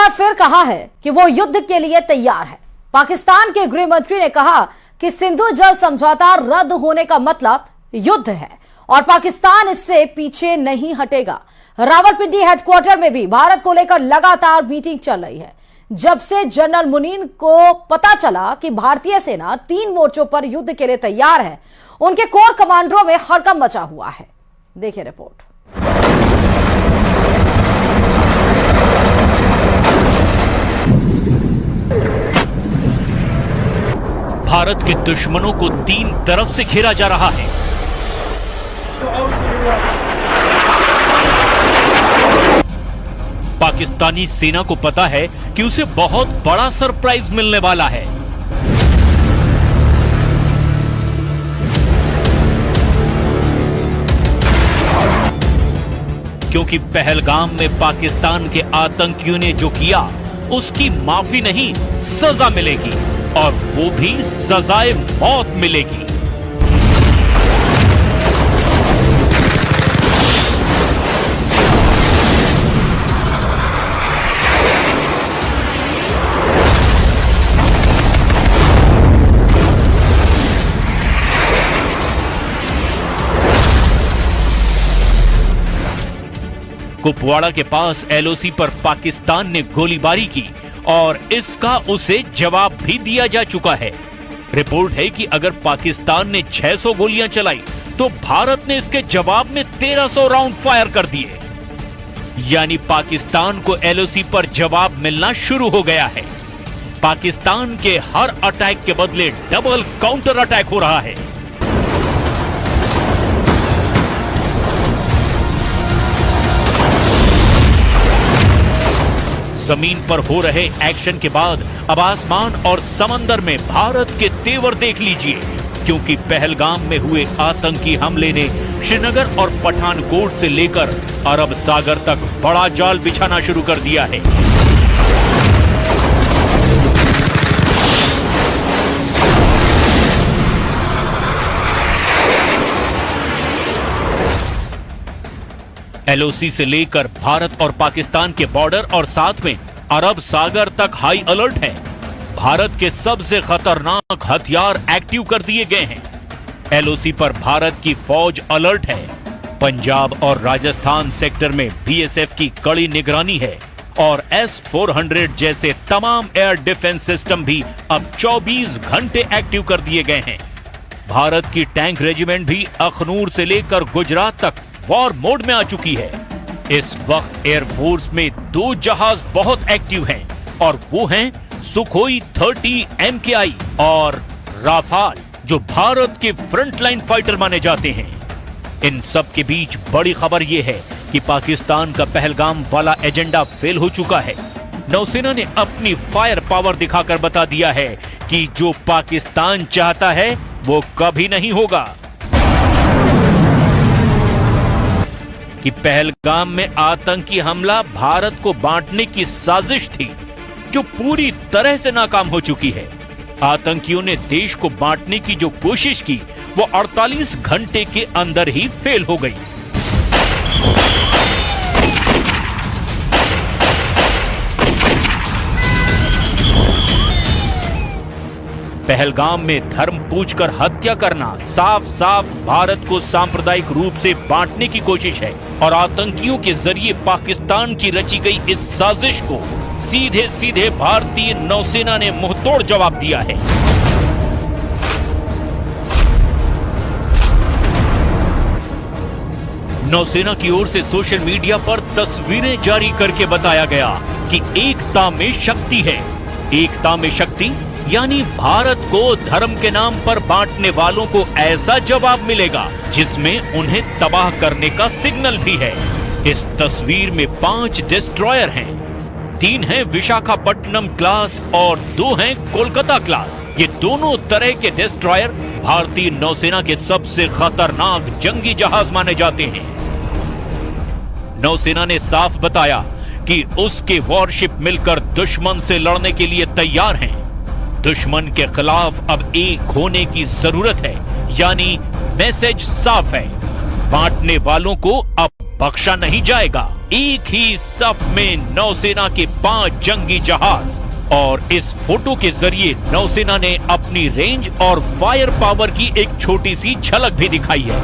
बार फिर कहा है कि वो युद्ध के लिए तैयार है। पाकिस्तान के गृह मंत्री ने कहा कि सिंधु जल समझौता रद्द होने का मतलब युद्ध है और पाकिस्तान इससे पीछे नहीं हटेगा। रावलपिंडी हेडक्वार्टर में भी भारत को लेकर लगातार मीटिंग चल रही है। जब से जनरल मुनीर को पता चला कि भारतीय सेना 3 मोर्चों पर युद्ध के लिए तैयार है, उनके कोर कमांडरों में हड़कंप मचा हुआ है। देखिए रिपोर्ट। भारत के दुश्मनों को 3 तरफ से घेरा जा रहा है। पाकिस्तानी सेना को पता है कि उसे बहुत बड़ा सरप्राइज मिलने वाला है। क्योंकि पहलगाम में पाकिस्तान के आतंकियों ने जो किया उसकी माफी नहीं, सजा मिलेगी और वो भी सजाए मौत मिलेगी। कुपवाड़ा के पास एलओसी पर पाकिस्तान ने गोलीबारी की और इसका उसे जवाब भी दिया जा चुका है। रिपोर्ट है कि अगर पाकिस्तान ने 600 गोलियां चलाई तो भारत ने इसके जवाब में 1300 राउंड फायर कर दिए। यानी पाकिस्तान को एलओसी पर जवाब मिलना शुरू हो गया है। पाकिस्तान के हर अटैक के बदले डबल काउंटर अटैक हो रहा है। जमीन पर हो रहे एक्शन के बाद अब आसमान और समंदर में भारत के तेवर देख लीजिए, क्योंकि पहलगाम में हुए आतंकी हमले ने श्रीनगर और पठानकोट से लेकर अरब सागर तक बड़ा जाल बिछाना शुरू कर दिया है। एलओसी से लेकर भारत और पाकिस्तान के बॉर्डर और साथ में अरब सागर तक हाई अलर्ट है। भारत के सबसे खतरनाक हथियार एक्टिव कर दिए गए हैं। एलओसी पर भारत की फौज अलर्ट है। पंजाब और राजस्थान सेक्टर में बीएसएफ की कड़ी निगरानी है और S-400 जैसे तमाम एयर डिफेंस सिस्टम भी अब 24 घंटे एक्टिव कर दिए गए हैं। भारत की टैंक रेजिमेंट भी अखनूर से लेकर गुजरात तक वॉर मोड में आ चुकी है। इस वक्त एयरफोर्स में 2 जहाज बहुत एक्टिव हैं और वो हैं सुखोई 30 MKI और राफाल, जो भारत के फ्रंटलाइन फाइटर माने जाते हैं। इन सब के बीच बड़ी खबर यह है कि पाकिस्तान का पहलगाम वाला एजेंडा फेल हो चुका है। नौसेना ने अपनी फायर पावर दिखाकर बता दिया है कि जो पाकिस्तान चाहता है वो कभी नहीं होगा। कि पहलगाम में आतंकी हमला भारत को बांटने की साजिश थी, जो पूरी तरह से नाकाम हो चुकी है। आतंकियों ने देश को बांटने की जो कोशिश की वो 48 घंटे के अंदर ही फेल हो गई। पहलगाम में धर्म पूछकर हत्या करना साफ साफ भारत को सांप्रदायिक रूप से बांटने की कोशिश है और आतंकियों के जरिए पाकिस्तान की रची गई इस साजिश को सीधे सीधे भारतीय नौसेना ने मुंहतोड़ जवाब दिया है। नौसेना की ओर से सोशल मीडिया पर तस्वीरें जारी करके बताया गया कि एकता में शक्ति है। एकता में शक्ति यानी भारत को धर्म के नाम पर बांटने वालों को ऐसा जवाब मिलेगा जिसमें उन्हें तबाह करने का सिग्नल भी है। इस तस्वीर में 5 डिस्ट्रॉयर हैं, 3 हैं विशाखापट्टनम क्लास और 2 हैं कोलकाता क्लास। ये दोनों तरह के डिस्ट्रॉयर भारतीय नौसेना के सबसे खतरनाक जंगी जहाज माने जाते हैं। नौसेना ने साफ बताया कि उसके वॉरशिप मिलकर दुश्मन से लड़ने के लिए तैयार हैं। दुश्मन के खिलाफ अब एक होने की जरूरत है, यानी मैसेज साफ है, बांटने वालों को अब बख्शा नहीं जाएगा। एक ही सफ में नौसेना के 5 जंगी जहाज। और इस फोटो के जरिए नौसेना ने अपनी रेंज और फायर पावर की एक छोटी सी झलक भी दिखाई है।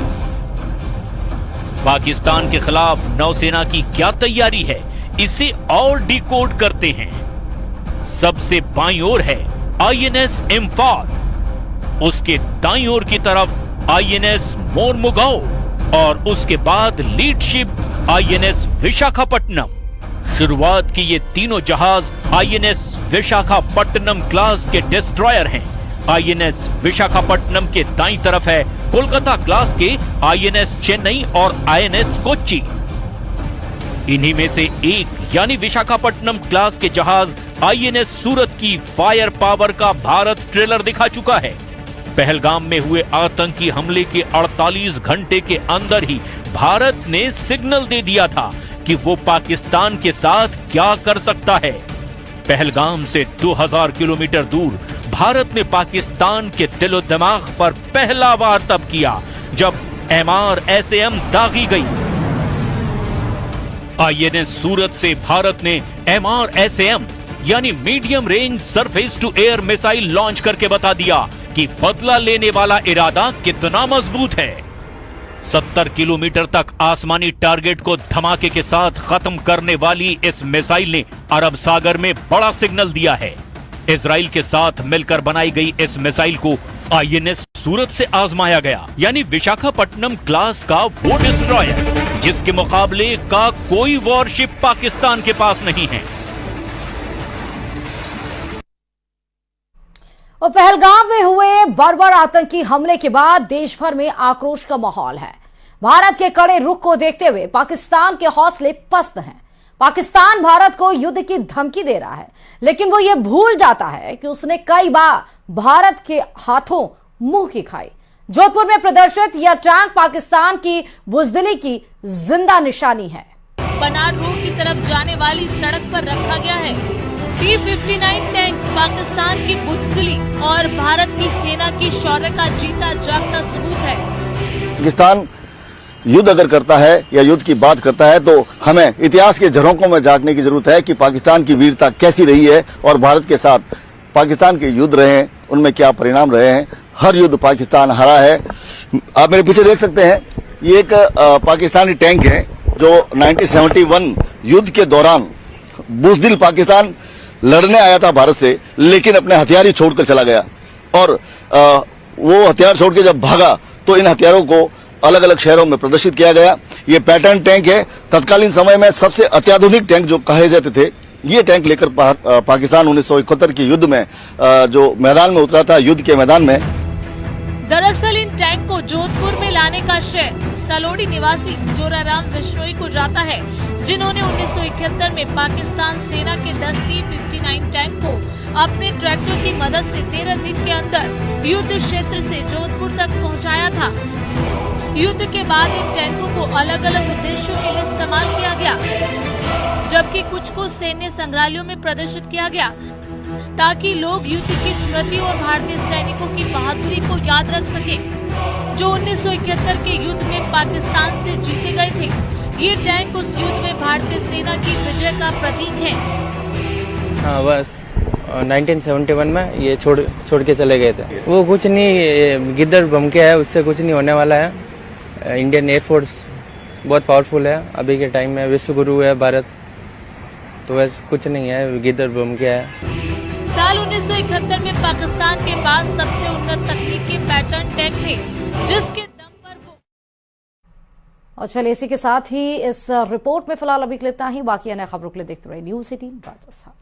पाकिस्तान के खिलाफ नौसेना की क्या तैयारी है, इसे और डिकोड करते हैं। सबसे बाईं ओर है आईएनएस इम्फाल, उसके दाईं ओर की तरफ आईएनएस मोरमुगाओ और उसके बाद लीड शिप आईएनएस विशाखापट्टनम। शुरुआत की ये तीनों जहाज आईएनएस विशाखापट्टनम क्लास के डिस्ट्रॉयर हैं। आईएनएस विशाखापट्टनम के दाईं तरफ है कोलकाता क्लास के आईएनएस चेन्नई और आईएनएस कोच्चि। इन्हीं में से एक यानी विशाखापट्टनम क्लास के जहाज आईएनएस सूरत की फायर पावर का भारत ट्रेलर दिखा चुका है। पहलगाम में हुए आतंकी हमले के 48 घंटे के अंदर ही भारत ने सिग्नल दे दिया था कि वो पाकिस्तान के साथ क्या कर सकता है। पहलगाम से 2000 किलोमीटर दूर भारत ने पाकिस्तान के दिलो दिमाग पर पहला वार तब किया जब MRSAM दागी गई। आईएनएस सूरत से भारत ने MRSAM यानी medium range surface to air missile launch करके बता दिया कि बदला लेने वाला इरादा कितना मजबूत है। 70 किलोमीटर तक आसमानी टारगेट को धमाके के साथ खत्म करने वाली इस मिसाइल ने अरब सागर में बड़ा सिग्नल दिया है। इजराइल के साथ मिलकर बनाई गई इस मिसाइल को आईएनएस सूरत से आजमाया गया, यानी विशाखापट्टनम क्लास का वो डिस्ट्रॉयर जिसके मुकाबले का कोई वॉरशिप पाकिस्तान के पास नहीं है। और पहलगाम में हुए बर्बर आतंकी हमले के बाद देश भर में आक्रोश का माहौल है। भारत के कड़े रुख को देखते हुए पाकिस्तान के हौसले पस्त हैं। पाकिस्तान भारत को युद्ध की धमकी दे रहा है, लेकिन वो ये भूल जाता है कि उसने कई बार भारत के हाथों मुंह की खाई। जोधपुर में प्रदर्शित यह टैंक पाकिस्तान की बुजदिली की जिंदा निशानी है। बनार रोड की तरफ जाने वाली सड़क पर रखा गया है T-59 टैंक पाकिस्तान की बुजदिली और भारत की सेना की शौर्य का जीता जागता सबूत है। पाकिस्तान युद्ध अगर करता है या युद्ध की बात करता है तो हमें इतिहास के झरोकों में झांकने की जरूरत है कि पाकिस्तान की वीरता कैसी रही है और भारत के साथ पाकिस्तान के युद्ध रहे हैं, उनमें क्या परिणाम रहे हैं। हर युद्ध पाकिस्तान हारा है। आप मेरे पीछे देख सकते हैं, ये एक पाकिस्तानी टैंक है जो 1971 युद्ध के दौरान बुजदिल पाकिस्तान लड़ने आया था भारत से, लेकिन अपने हथियार ही छोड़कर चला गया। और वो हथियार छोड़ के जब भागा तो इन हथियारों को अलग अलग शहरों में प्रदर्शित किया गया। ये पैटर्न टैंक है। तत्कालीन समय में सबसे अत्याधुनिक टैंक जो कहे जाते थे, ये टैंक लेकर पाकिस्तान 1971 के युद्ध में जो मैदान में उतरा था, युद्ध के मैदान में। दरअसल इन टैंक को जोधपुर में लाने का श्रेय सलोड़ी निवासी जोराराम बिश्नोई को जाता है, जिन्होंने 1971 में पाकिस्तान सेना के 10 T-59 टैंक को अपने ट्रैक्टर की मदद से 13 दिन के अंदर युद्ध क्षेत्र से जोधपुर तक पहुंचाया था। युद्ध के बाद इन टैंकों को अलग अलग उद्देश्यों के लिए इस्तेमाल किया गया, जबकि कुछ को सैन्य संग्रहालयों में प्रदर्शित किया गया ताकि लोग युद्ध की स्मृति और भारतीय सैनिकों की बहादुरी को याद रख सके, जो 1971 के युद्ध में पाकिस्तान से जीते गए थे। ये टैंक उस युद्ध में भारतीय सेना की विजय का प्रतीक है। हाँ, बस 1971 में ये छोड़ के चले गए थे। वो कुछ नहीं, गिद्दड़ बम के है, उससे कुछ नहीं होने वाला है। इंडियन एयरफोर्स बहुत पावरफुल है अभी के टाइम में, विश्व गुरु है भारत, तो वैसे कुछ नहीं है, गिद्दड़ बम के है। साल 1971 में पाकिस्तान के पास सबसे उन्नत तकनीक के पैटर्न टैंक थे, जिसके दम पर वो। और चलिए इसी के साथ ही इस रिपोर्ट में फिलहाल अभी इतना ही। बाकी अन्य खबरों के लिए देखते रहिए News 18 राजस्थान।